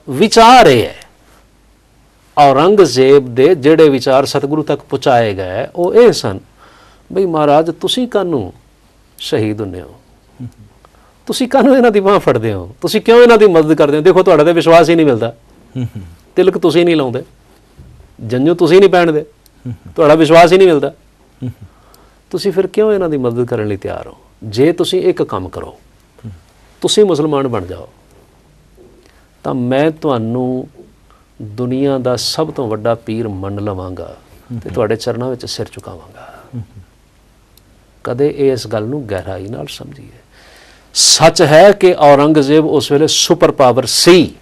ਵਿਚਾਰ ਇਹ ਹੈ, ਔਰੰਗਜ਼ੇਬ ਦੇ ਜਿਹੜੇ ਵਿਚਾਰ ਸਤਿਗੁਰੂ ਤੱਕ ਪਹੁੰਚਾਏ ਗਏ ਉਹ ਇਹ ਸਨ ਬਈ ਮਹਾਰਾਜ ਤੁਸੀਂ ਕਾਹਨੂੰ ਸ਼ਹੀਦ ਹੁੰਦੇ ਹੋ, ਤੁਸੀਂ ਕਾਹਨੂੰ ਇਹਨਾਂ ਦੀ ਬਾਂਹ ਫੜਦੇ ਹੋ, ਤੁਸੀਂ ਕਿਉਂ ਇਹਨਾਂ ਦੀ ਮਦਦ ਕਰਦੇ ਹੋ? ਦੇਖੋ ਤੁਹਾਡਾ ਤਾਂ ਵਿਸ਼ਵਾਸ ਹੀ ਨਹੀਂ ਮਿਲਦਾ, ਤਿਲਕ ਤੁਸੀਂ ਨਹੀਂ ਲਾਉਂਦੇ, ਜੰਝੂ ਤੁਸੀਂ ਨਹੀਂ ਪਹਿਨਦੇ, ਤੁਹਾਡਾ ਵਿਸ਼ਵਾਸ ਹੀ ਨਹੀਂ ਮਿਲਦਾ, ਤੁਸੀਂ ਫਿਰ ਕਿਉਂ ਇਹਨਾਂ ਦੀ ਮਦਦ ਕਰਨ ਲਈ ਤਿਆਰ ਹੋ? ਜੇ ਤੁਸੀਂ ਇੱਕ ਕੰਮ ਕਰੋ, ਤੁਸੀਂ ਮੁਸਲਮਾਨ ਬਣ ਜਾਓ ਤਾਂ ਮੈਂ ਤੁਹਾਨੂੰ ਦੁਨੀਆ ਦਾ ਸਭ ਤੋਂ ਵੱਡਾ ਪੀਰ ਮੰਨ ਲਵਾਂਗਾ ਤੇ ਤੁਹਾਡੇ ਚਰਨਾਂ ਵਿੱਚ ਸਿਰ ਝੁਕਾਵਾਂਗਾ। ਕਦੇ ਇਸ ਗੱਲ ਨੂੰ ਗਹਿਰਾਈ ਨਾਲ ਸਮਝੀਏ। ਸੱਚ ਹੈ ਕਿ ਔਰੰਗਜ਼ੇਬ ਉਸ ਵੇਲੇ ਸੁਪਰ ਪਾਵਰ ਸੀ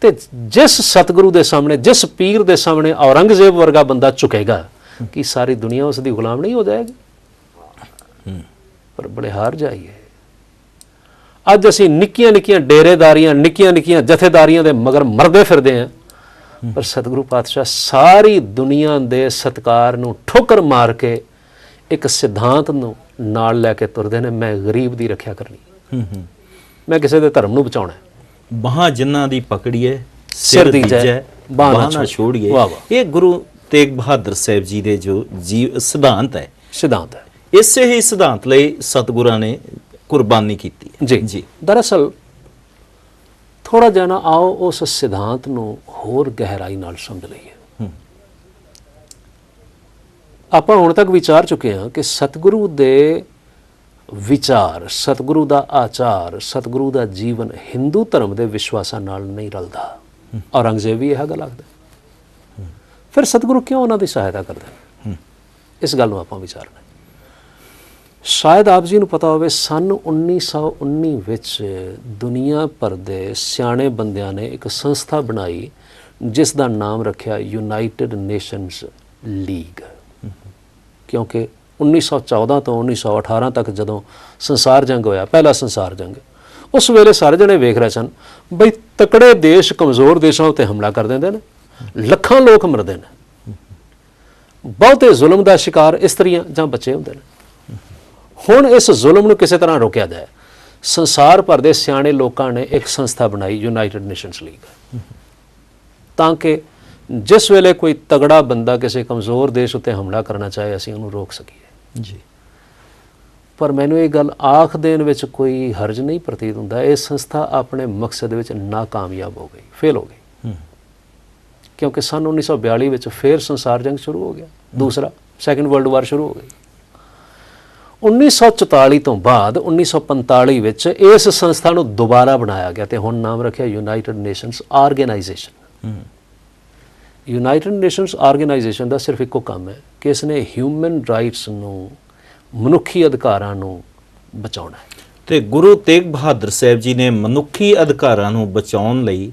ਤੇ ਜਿਸ ਸਤਿਗੁਰੂ ਦੇ ਸਾਹਮਣੇ, ਜਿਸ ਪੀਰ ਦੇ ਸਾਹਮਣੇ ਔਰੰਗਜ਼ੇਬ ਵਰਗਾ ਬੰਦਾ ਝੁਕੇਗਾ ਕਿ ਸਾਰੀ ਦੁਨੀਆ ਉਸ ਦੀ ਗੁਲਾਮ ਨਹੀਂ ਹੋ ਜਾਏਗੀ। ਪਰ ਬੜੇ ਹਾਰ ਜਾਈਏ, ਅੱਜ ਅਸੀਂ ਨਿੱਕੀਆਂ ਨਿੱਕੀਆਂ ਡੇਰੇਦਾਰੀਆਂ, ਨਿੱਕੀਆਂ ਨਿੱਕੀਆਂ ਜਥੇਦਾਰੀਆਂ ਦੇ ਮਗਰ ਮਰਦੇ ਫਿਰਦੇ ਹਾਂ, ਪਰ ਸਤਿਗੁਰੂ ਪਾਤਸ਼ਾਹ ਸਾਰੀ ਦੁਨੀਆ ਦੇ ਸਤਿਕਾਰ ਨੂੰ ਠੋਕਰ ਮਾਰ ਕੇ ਇੱਕ ਸਿਧਾਂਤ ਨੂੰ ਨਾਲ ਲੈ ਕੇ ਤੁਰਦੇ ਨੇ, ਮੈਂ ਗਰੀਬ ਦੀ ਰੱਖਿਆ ਕਰਨੀ, ਮੈਂ ਕਿਸੇ ਦੇ ਧਰਮ ਨੂੰ ਬਚਾਉਣਾ। ਬਾਹਾਂ ਜਿਨ੍ਹਾਂ ਦੀ ਪਕੜੀਏ ਸਿਰ ਦੀਜੈ, ਬਾਂਹ ਨਾ ਛੋੜੀਏ। ਵਾਹ ਵਾਹ। ਇਹ ਗੁਰੂ ਤੇਗ ਬਹਾਦਰ ਸਾਹਿਬ ਜੀ ਦੇ ਜੋ ਸਿਧਾਂਤ ਹੈ, ਇਸੇ ਹੀ ਸਿਧਾਂਤ ਲਈ ਸਤਿਗੁਰਾਂ ਨੇ ਕੁਰਬਾਨੀ ਕੀਤੀ ਜੀ ਜੀ। ਦਰਅਸਲ ਥੋੜਾ ਜਿਹਾ ਨਾ ਆਓ ਉਸ ਸਿਧਾਂਤ ਨੂੰ ਹੋਰ ਗਹਿਰਾਈ ਨਾਲ ਸਮਝ ਲਈਏ। ਆਪਾਂ ਹੁਣ ਤੱਕ ਵਿਚਾਰ ਚੁੱਕੇ ਹਾਂ ਕਿ ਸਤਿਗੁਰੂ ਦੇ ਵਿਚਾਰ, ਸਤਿਗੁਰੂ ਦਾ ਆਚਾਰ, ਸਤਿਗੁਰੂ ਦਾ ਜੀਵਨ ਹਿੰਦੂ ਧਰਮ ਦੇ ਵਿਸ਼ਵਾਸਾਂ ਨਾਲ ਨਹੀਂ ਰਲਦਾ। ਔਰੰਗਜ਼ੇਬ ਵੀ ਇਹ ਗੱਲ ਆਖਦਾ, ਫਿਰ ਸਤਿਗੁਰੂ ਕਿਉਂ ਉਹਨਾਂ ਦੀ ਸਹਾਇਤਾ ਕਰਦੇ ਨੇ? ਇਸ ਗੱਲ ਨੂੰ ਆਪਾਂ ਵਿਚਾਰਨਾ। ਸ਼ਾਇਦ ਆਪ ਜੀ ਨੂੰ ਪਤਾ ਹੋਵੇ, ਸੰਨ 1919 ਵਿੱਚ ਦੁਨੀਆ ਭਰ ਦੇ ਸਿਆਣੇ ਬੰਦਿਆਂ ਨੇ ਇੱਕ ਸੰਸਥਾ ਬਣਾਈ ਜਿਸ ਦਾ ਨਾਮ ਰੱਖਿਆ ਯੂਨਾਈਟਿਡ ਨੇਸ਼ਨਸ ਲੀਗ। ਕਿਉਂਕਿ 1914 ਤੋਂ 1918 ਤੱਕ ਜਦੋਂ ਸੰਸਾਰ ਜੰਗ ਹੋਇਆ, ਪਹਿਲਾ ਸੰਸਾਰ ਜੰਗ, ਉਸ ਵੇਲੇ ਸਾਰੇ ਜਣੇ ਵੇਖ ਰਹੇ ਸਨ ਬਈ ਤਕੜੇ ਦੇਸ਼ ਕਮਜ਼ੋਰ ਦੇਸ਼ਾਂ ਉੱਤੇ ਹਮਲਾ ਕਰ ਦਿੰਦੇ ਨੇ, ਲੱਖਾਂ ਲੋਕ ਮਰਦੇ ਨੇ, ਬਹੁਤੇ ਜ਼ੁਲਮ ਦਾ ਸ਼ਿਕਾਰ ਇਸਤਰੀਆਂ ਜਾਂ ਬੱਚੇ ਹੁੰਦੇ ਨੇ। ਹੁਣ ਇਸ ਜ਼ੁਲਮ ਨੂੰ ਕਿਸੇ ਤਰ੍ਹਾਂ ਰੋਕਿਆ ਜਾਏ, ਸੰਸਾਰ ਭਰ ਦੇ ਸਿਆਣੇ ਲੋਕਾਂ ਨੇ ਇੱਕ ਸੰਸਥਾ ਬਣਾਈ ਯੂਨਾਈਟਿਡ ਨੇਸ਼ਨਸ ਲੀਗ, ਤਾਂ ਕਿ ਜਿਸ ਵੇਲੇ ਕੋਈ ਤਗੜਾ ਬੰਦਾ ਕਿਸੇ ਕਮਜ਼ੋਰ ਦੇਸ਼ ਉੱਤੇ ਹਮਲਾ ਕਰਨਾ ਚਾਹੇ ਅਸੀਂ ਉਹਨੂੰ ਰੋਕ ਸਕੀਏ ਜੀ। ਪਰ ਮੈਨੂੰ ਇਹ ਗੱਲ ਆਖ ਦੇਣ ਵਿੱਚ ਕੋਈ ਹਰਜ ਨਹੀਂ ਪ੍ਰਤੀਤ ਹੁੰਦਾ। ਇਹ ਸੰਸਥਾ ਆਪਣੇ ਮਕਸਦ ਵਿੱਚ ਨਾਕਾਮਯਾਬ ਹੋ ਗਈ, ਫੇਲ ਹੋ ਗਈ, ਕਿਉਂਕਿ ਸੰਨ 1942 ਵਿੱਚ ਫਿਰ ਸੰਸਾਰ ਜੰਗ ਸ਼ੁਰੂ ਹੋ ਗਿਆ, ਦੂਸਰਾ ਸੈਕੰਡ ਵਰਲਡ ਵਾਰ ਸ਼ੁਰੂ ਹੋ ਗਈ। 1944 ਤੋਂ ਬਾਅਦ 1945 ਵਿੱਚ ਇਸ ਸੰਸਥਾ ਨੂੰ ਦੁਬਾਰਾ ਬਣਾਇਆ ਗਿਆ ਤੇ ਹੁਣ ਨਾਮ ਰੱਖਿਆ United Nations Organisation. United Nations Organisation ਦਾ ਸਿਰਫ ਇੱਕੋ ਕੰਮ ਹੈ ਕਿ ਇਸ ਨੇ ਹਿਊਮਨ ਰਾਈਟਸ ਨੂੰ, ਮਨੁੱਖੀ ਅਧਿਕਾਰਾਂ ਨੂੰ ਬਚਾਉਣਾ ਹੈ। ਤੇ ਗੁਰੂ ਤੇਗ ਬਹਾਦਰ ਸਾਹਿਬ ਜੀ ਨੇ ਮਨੁੱਖੀ ਅਧਿਕਾਰਾਂ ਨੂੰ ਬਚਾਉਣ ਲਈ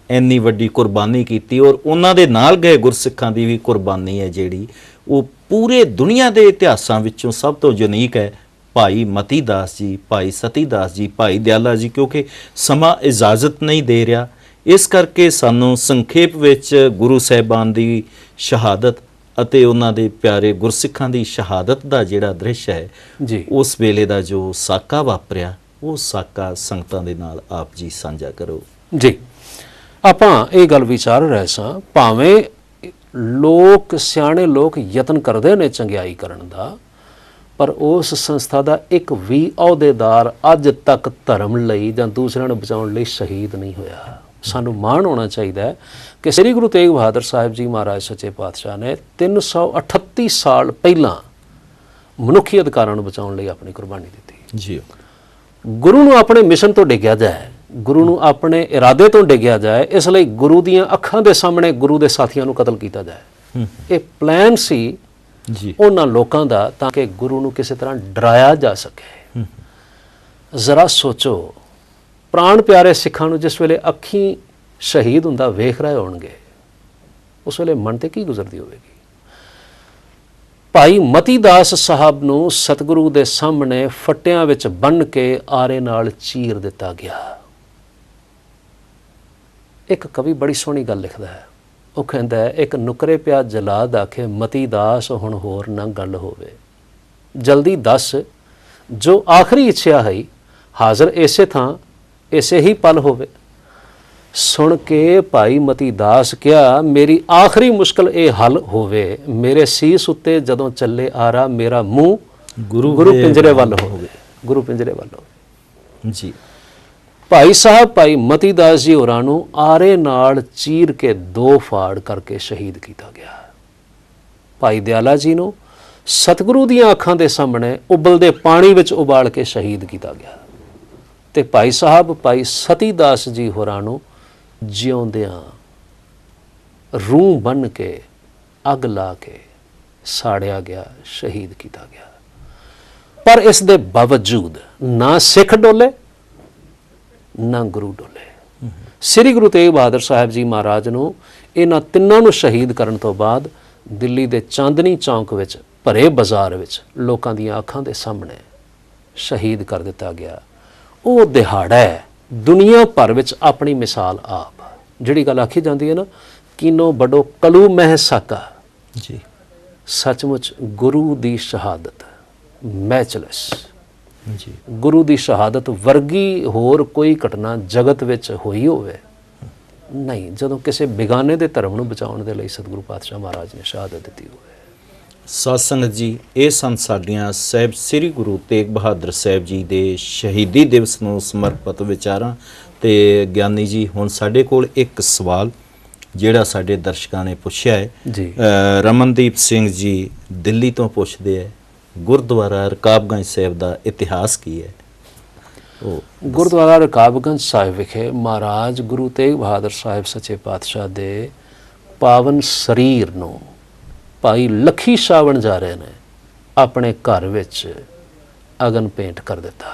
ਇੰਨੀ ਵੱਡੀ ਕੁਰਬਾਨੀ ਕੀਤੀ, ਔਰ ਉਹਨਾਂ ਦੇ ਨਾਲ ਗਏ ਗੁਰਸਿੱਖਾਂ ਦੀ ਵੀ ਕੁਰਬਾਨੀ ਹੈ ਜਿਹੜੀ ਉਹ ਪੂਰੇ ਦੁਨੀਆ ਦੇ ਇਤਿਹਾਸਾਂ ਵਿੱਚੋਂ ਸਭ ਤੋਂ ਯੂਨੀਕ ਹੈ। ਭਾਈ ਮਤੀ ਦਾਸ ਜੀ, ਭਾਈ ਸਤੀ ਦਾਸ ਜੀ, ਭਾਈ ਦਿਆਲਾ ਜੀ, ਕਿਉਂਕਿ ਸਮਾਂ ਇਜਾਜ਼ਤ ਨਹੀਂ ਦੇ ਰਿਹਾ, ਇਸ ਕਰਕੇ ਸਾਨੂੰ ਸੰਖੇਪ ਵਿੱਚ ਗੁਰੂ ਸਾਹਿਬਾਨ ਦੀ ਸ਼ਹਾਦਤ ਅਤੇ ਉਹਨਾਂ ਦੇ ਪਿਆਰੇ ਗੁਰਸਿੱਖਾਂ ਦੀ ਸ਼ਹਾਦਤ ਦਾ ਜਿਹੜਾ ਦ੍ਰਿਸ਼ ਹੈ ਜੀ, ਉਸ ਵੇਲੇ ਦਾ ਜੋ ਸਾਕਾ ਵਾਪਰਿਆ, ਉਹ ਸਾਕਾ ਸੰਗਤਾਂ ਦੇ ਨਾਲ ਆਪ ਜੀ ਸਾਂਝਾ ਕਰੋ ਜੀ। ਆਪਾਂ ਇਹ ਗੱਲ ਵਿਚਾਰ ਰਹੇ ਸਾਂ, ਭਾਵੇਂ ਲੋਕ, ਸਿਆਣੇ ਲੋਕ ਯਤਨ ਕਰਦੇ ਨੇ ਚੰਗਿਆਈ ਕਰਨ ਦਾ, ਪਰ ਉਸ ਸੰਸਥਾ ਦਾ ਇੱਕ ਵੀ ਅਹੁਦੇਦਾਰ ਅੱਜ ਤੱਕ ਧਰਮ ਲਈ ਜਾਂ ਦੂਸਰਿਆਂ ਨੂੰ ਬਚਾਉਣ ਲਈ ਸ਼ਹੀਦ ਨਹੀਂ ਹੋਇਆ। ਸਾਨੂੰ ਮਾਣ ਹੋਣਾ ਚਾਹੀਦਾ ਹੈ ਕਿ ਸ੍ਰੀ ਗੁਰੂ ਤੇਗ ਬਹਾਦਰ ਸਾਹਿਬ ਜੀ ਮਹਾਰਾਜ ਸੱਚੇ ਪਾਤਸ਼ਾਹ ਨੇ 338 ਸਾਲ ਪਹਿਲਾਂ ਮਨੁੱਖੀ ਅਧਿਕਾਰਾਂ ਨੂੰ ਬਚਾਉਣ ਲਈ ਆਪਣੀ ਕੁਰਬਾਨੀ ਦਿੱਤੀ ਜੀ। ਗੁਰੂ ਨੂੰ ਆਪਣੇ ਮਿਸ਼ਨ ਤੋਂ ਡਿੱਗਿਆ ਜਾਏ, ਗੁਰੂ ਨੂੰ ਆਪਣੇ ਇਰਾਦੇ ਤੋਂ ਡਿੱਗਿਆ ਜਾਏ, ਇਸ ਲਈ ਗੁਰੂ ਦੀਆਂ ਅੱਖਾਂ ਦੇ ਸਾਹਮਣੇ ਗੁਰੂ ਦੇ ਸਾਥੀਆਂ ਨੂੰ ਕਤਲ ਕੀਤਾ ਜਾਏ। ਇਹ ਪਲਾਨ ਸੀ ਜੀ ਉਹਨਾਂ ਲੋਕਾਂ ਦਾ, ਤਾਂ ਕਿ ਗੁਰੂ ਨੂੰ ਕਿਸੇ ਤਰ੍ਹਾਂ ਡਰਾਇਆ ਜਾ ਸਕੇ। ਜ਼ਰਾ ਸੋਚੋ, ਪ੍ਰਾਣ ਪਿਆਰੇ ਸਿੱਖਾਂ ਨੂੰ ਜਿਸ ਵੇਲੇ ਅੱਖੀਂ ਸ਼ਹੀਦ ਹੁੰਦਾ ਵੇਖ ਰਹੇ ਹੋਣਗੇ, ਉਸ ਵੇਲੇ ਮਨ ਤੇ ਕੀ ਗੁਜ਼ਰਦੀ ਹੋਵੇਗੀ। ਭਾਈ ਮਤੀ ਦਾਸ ਸਾਹਿਬ ਨੂੰ ਸਤਿਗੁਰੂ ਦੇ ਸਾਹਮਣੇ ਫੱਟਿਆਂ ਵਿੱਚ ਬੰਨ੍ਹ ਕੇ ਆਰੇ ਨਾਲ ਚੀਰ ਦਿੱਤਾ ਗਿਆ। ਇੱਕ ਕਵੀ ਬੜੀ ਸੋਹਣੀ ਗੱਲ ਲਿਖਦਾ ਹੈ, ਉਹ ਕਹਿੰਦਾ ਹੈ, ਇੱਕ ਨੁਕਰੇ ਪਿਆ ਜਲਾਦ ਆਖੇ ਮਤੀ ਦਾਸ ਹੁਣ ਹੋਰ ਨਾ ਗੱਲ ਹੋਵੇ। ਜਲਦੀ ਦੱਸ ਜੋ ਆਖਰੀ ਇੱਛਾ ਹੈ, ਹਾਜ਼ਰ ਇਸੇ ਥਾਂ ਇਸੇ ਹੀ ਪਲ ਹੋਵੇ। ਸੁਣ ਕੇ ਭਾਈ ਮਤੀ ਦਾਸ ਕਿਹਾ, ਮੇਰੀ ਆਖਰੀ ਮੁਸ਼ਕਲ ਇਹ ਹੱਲ ਹੋਵੇ। ਮੇਰੇ ਸੀਸ ਉੱਤੇ ਜਦੋਂ ਚੱਲੇ ਆਰਾ, ਮੇਰਾ ਮੂੰਹ ਗੁਰੂ ਪਿੰਜਰੇ ਵੱਲ ਹੋਵੇ। ਗੁਰੂ ਪਿੰਜਰੇ ਵੱਲ ਹੋਵੇ ਜੀ। ਭਾਈ ਸਾਹਿਬ ਭਾਈ ਮਤੀ ਦਾਸ ਜੀ ਹੋਰਾਂ ਨੂੰ ਆਰੇ ਨਾਲ ਚੀਰ ਕੇ 2 ਫਾੜ ਕਰਕੇ ਸ਼ਹੀਦ ਕੀਤਾ ਗਿਆ। ਭਾਈ ਦਿਆਲਾ ਜੀ ਨੂੰ ਸਤਿਗੁਰੂ ਦੀਆਂ ਅੱਖਾਂ ਦੇ ਸਾਹਮਣੇ ਉਬਲਦੇ ਪਾਣੀ ਵਿੱਚ ਉਬਾਲ ਕੇ ਸ਼ਹੀਦ ਕੀਤਾ ਗਿਆ। ਤੇ ਭਾਈ ਸਾਹਿਬ ਭਾਈ ਸਤੀ ਦਾਸ ਜੀ ਹੋਰਾਂ ਨੂੰ ਜਿਉਂਦਿਆਂ ਰੂਹ ਬਣ ਕੇ ਅੱਗ ਲਾ ਕੇ ਸਾੜਿਆ ਗਿਆ, ਸ਼ਹੀਦ ਕੀਤਾ ਗਿਆ। ਪਰ ਇਸ ਦੇ ਬਾਵਜੂਦ ਨਾ ਸਿੱਖ ਡੋਲੇ ਨਾ ਗੁਰੂ ਡੋਲੇ। ਸ੍ਰੀ ਗੁਰੂ ਤੇਗ ਬਹਾਦਰ ਸਾਹਿਬ ਜੀ ਮਹਾਰਾਜ ਨੂੰ ਇਹਨਾਂ ਤਿੰਨਾਂ ਨੂੰ ਸ਼ਹੀਦ ਕਰਨ ਤੋਂ ਬਾਅਦ ਦਿੱਲੀ ਦੇ ਚਾਂਦਨੀ ਚੌਂਕ ਵਿੱਚ ਭਰੇ ਬਾਜ਼ਾਰ ਵਿੱਚ ਲੋਕਾਂ ਦੀਆਂ ਅੱਖਾਂ ਦੇ ਸਾਹਮਣੇ ਸ਼ਹੀਦ ਕਰ ਦਿੱਤਾ ਗਿਆ। ਉਹ ਦਿਹਾੜਾ ਹੈ ਦੁਨੀਆ ਭਰ ਵਿੱਚ ਆਪਣੀ ਮਿਸਾਲ ਆਪ। ਜਿਹੜੀ ਗੱਲ ਆਖੀ ਜਾਂਦੀ ਹੈ ਨਾ, ਕੀਨੋ ਬੜੋ ਕਲੂ ਮਹਿ ਸਾਕਾ, ਜੀ ਸੱਚਮੁੱਚ ਗੁਰੂ ਦੀ ਸ਼ਹਾਦਤ ਮੈਚਲੈਸ, ਜੀ ਗੁਰੂ ਦੀ ਸ਼ਹਾਦਤ ਵਰਗੀ ਹੋਰ ਕੋਈ ਘਟਨਾ ਜਗਤ ਵਿੱਚ ਹੋਈ ਹੋਵੇ ਨਹੀਂ, ਜਦੋਂ ਕਿਸੇ ਬਿਗਾਨੇ ਦੇ ਧਰਮ ਨੂੰ ਬਚਾਉਣ ਦੇ ਲਈ ਸਤਿਗੁਰੂ ਪਾਤਸ਼ਾਹ ਮਹਾਰਾਜ ਨੇ ਸ਼ਹਾਦਤ ਦਿੱਤੀ ਹੋਵੇ। ਸਾਧ ਸੰਗਤ ਜੀ, ਇਹ ਸਨ ਸਾਡੀਆਂ ਸਾਹਿਬ ਸ੍ਰੀ ਗੁਰੂ ਤੇਗ ਬਹਾਦਰ ਸਾਹਿਬ ਜੀ ਦੇ ਸ਼ਹੀਦੀ ਦਿਵਸ ਨੂੰ ਸਮਰਪਿਤ ਵਿਚਾਰਾਂ। ਤੇ ਗਿਆਨੀ ਜੀ, ਹੁਣ ਸਾਡੇ ਕੋਲ ਇੱਕ ਸਵਾਲ ਜਿਹੜਾ ਸਾਡੇ ਦਰਸ਼ਕਾਂ ਨੇ ਪੁੱਛਿਆ ਹੈ ਜੀ। ਰਮਨਦੀਪ ਸਿੰਘ ਜੀ ਦਿੱਲੀ ਤੋਂ ਪੁੱਛਦੇ ਹੈ, ਗੁਰਦੁਆਰਾ ਰਕਾਬਗੰਜ ਸਾਹਿਬ ਦਾ ਇਤਿਹਾਸ ਕੀ ਹੈ? ਉਹ ਗੁਰਦੁਆਰਾ ਰਕਾਬਗੰਜ ਸਾਹਿਬ ਵਿਖੇ ਮਹਾਰਾਜ ਗੁਰੂ ਤੇਗ ਬਹਾਦਰ ਸਾਹਿਬ ਸੱਚੇ ਪਾਤਸ਼ਾਹ ਦੇ ਪਾਵਨ ਸਰੀਰ ਨੂੰ ਭਾਈ ਲੱਖੀ ਸ਼ਾਹ ਵਣਜਾਰੇ ਨੇ ਆਪਣੇ ਘਰ ਵਿੱਚ ਅਗਨ ਪੇਂਟ ਕਰ ਦਿੱਤਾ।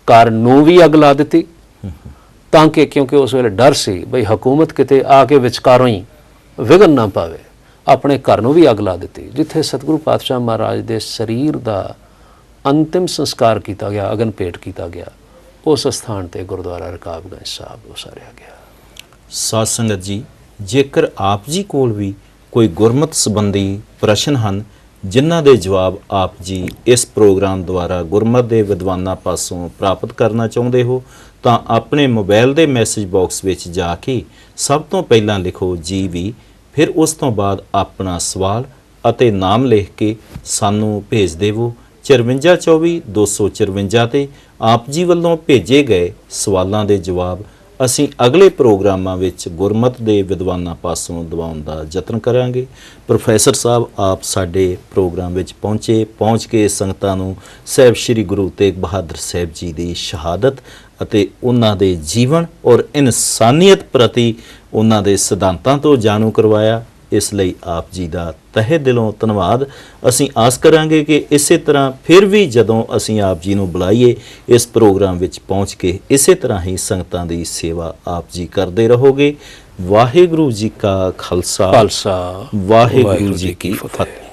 ਘਰ ਨੂੰ ਵੀ ਅੱਗ ਲਾ ਦਿੱਤੀ, ਤਾਂ ਕਿ ਕਿਉਂਕਿ ਉਸ ਵੇਲੇ ਡਰ ਸੀ ਬਈ ਹਕੂਮਤ ਕਿਤੇ ਆ ਕੇ ਵਿਚਕਾਰੋਂ ਹੀ ਵਿਘਨ ਨਾ ਪਾਵੇ, ਆਪਣੇ ਘਰ ਨੂੰ ਵੀ ਅੱਗ ਲਾ ਦਿੱਤੀ। ਜਿੱਥੇ ਸਤਿਗੁਰੂ ਪਾਤਸ਼ਾਹ ਮਹਾਰਾਜ ਦੇ ਸਰੀਰ ਦਾ ਅੰਤਿਮ ਸੰਸਕਾਰ ਕੀਤਾ ਗਿਆ, ਅਗਨ ਭੇਟ ਕੀਤਾ ਗਿਆ, ਉਸ ਸਥਾਨ ਤੇ ਗੁਰਦੁਆਰਾ ਰਕਾਬਗੰਜ ਸਾਹਿਬ ਉਸਾਰਿਆ ਗਿਆ। ਸਾਧ ਸੰਗਤ ਜੀ, ਜੇਕਰ ਆਪ ਜੀ ਕੋਲ ਵੀ ਕੋਈ ਗੁਰਮਤ ਸੰਬੰਧੀ ਪ੍ਰਸ਼ਨ ਹਨ ਜਿਨ੍ਹਾਂ ਦੇ ਜਵਾਬ ਆਪ ਜੀ ਇਸ ਪ੍ਰੋਗਰਾਮ ਦੁਆਰਾ ਗੁਰਮਤ ਦੇ ਵਿਦਵਾਨਾਂ ਪਾਸੋਂ ਪ੍ਰਾਪਤ ਕਰਨਾ ਚਾਹੁੰਦੇ ਹੋ, ਤਾਂ ਆਪਣੇ ਮੋਬਾਈਲ ਦੇ ਮੈਸੇਜ ਬਾਕਸ ਵਿੱਚ ਜਾ ਕੇ ਸਭ ਤੋਂ ਪਹਿਲਾਂ ਲਿਖੋ GB, ਫਿਰ ਉਸ ਤੋਂ ਬਾਅਦ ਆਪਣਾ ਸਵਾਲ ਅਤੇ ਨਾਮ ਲਿਖ ਕੇ ਸਾਨੂੰ ਭੇਜ ਦੇਵੋ 5424 254 ਤੇ। ਆਪ ਜੀ ਵੱਲੋਂ ਭੇਜੇ ਗਏ ਸਵਾਲਾਂ ਦੇ ਜਵਾਬ ਅਸੀਂ ਅਗਲੇ ਪ੍ਰੋਗਰਾਮਾਂ ਵਿੱਚ ਗੁਰਮਤ ਦੇ ਵਿਦਵਾਨਾਂ ਪਾਸੋਂ ਦਿਵਾਉਣ ਦਾ ਯਤਨ ਕਰਾਂਗੇ। ਪ੍ਰੋਫੈਸਰ ਸਾਹਿਬ, ਆਪ ਸਾਡੇ ਪ੍ਰੋਗਰਾਮ ਵਿੱਚ ਪਹੁੰਚ ਕੇ ਸੰਗਤਾਂ ਨੂੰ ਸਾਹਿਬ ਸ੍ਰੀ ਗੁਰੂ ਤੇਗ ਬਹਾਦਰ ਸਾਹਿਬ ਜੀ ਦੀ ਸ਼ਹਾਦਤ ਅਤੇ ਉਹਨਾਂ ਦੇ ਜੀਵਨ ਔਰ ਇਨਸਾਨੀਅਤ ਪ੍ਰਤੀ ਉਹਨਾਂ ਦੇ ਸਿਧਾਂਤਾਂ ਤੋਂ ਜਾਣੂ ਕਰਵਾਇਆ। ਇਸ ਲਈ ਆਪ ਜੀ ਦਾ ਤਹਿ ਦਿਲੋਂ ਧੰਨਵਾਦ। ਅਸੀਂ ਆਸ ਕਰਾਂਗੇ ਕਿ ਇਸੇ ਤਰ੍ਹਾਂ ਫਿਰ ਵੀ ਜਦੋਂ ਅਸੀਂ ਆਪ ਜੀ ਨੂੰ ਬੁਲਾਈਏ ਇਸ ਪ੍ਰੋਗਰਾਮ ਵਿੱਚ ਪਹੁੰਚ ਕੇ ਇਸੇ ਤਰ੍ਹਾਂ ਹੀ ਸੰਗਤਾਂ ਦੀ ਸੇਵਾ ਆਪ ਜੀ ਕਰਦੇ ਰਹੋਗੇ। ਵਾਹਿਗੁਰੂ ਜੀ ਕਾ ਖਾਲਸਾ, ਵਾਹਿਗੁਰੂ ਜੀ ਕੀ ਫਤਿਹ।